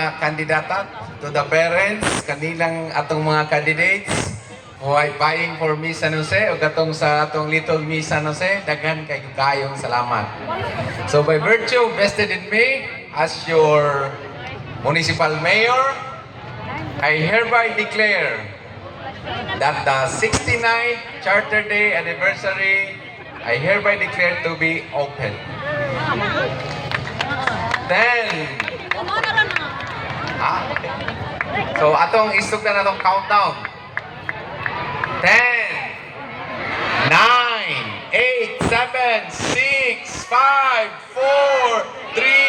mga kandidata, to the parents, kanilang atong mga candidates, who are vying for Miss San Jose, o katong sa atong Little Miss San Jose, daghan kayong salamat. So by virtue vested in me as your municipal mayor, I hereby declare that the 69th Charter Day anniversary, I hereby declare to be open. Then, so atong istog na natong countdown. 10, 9, 8, 7, 6, 5, 4, 3,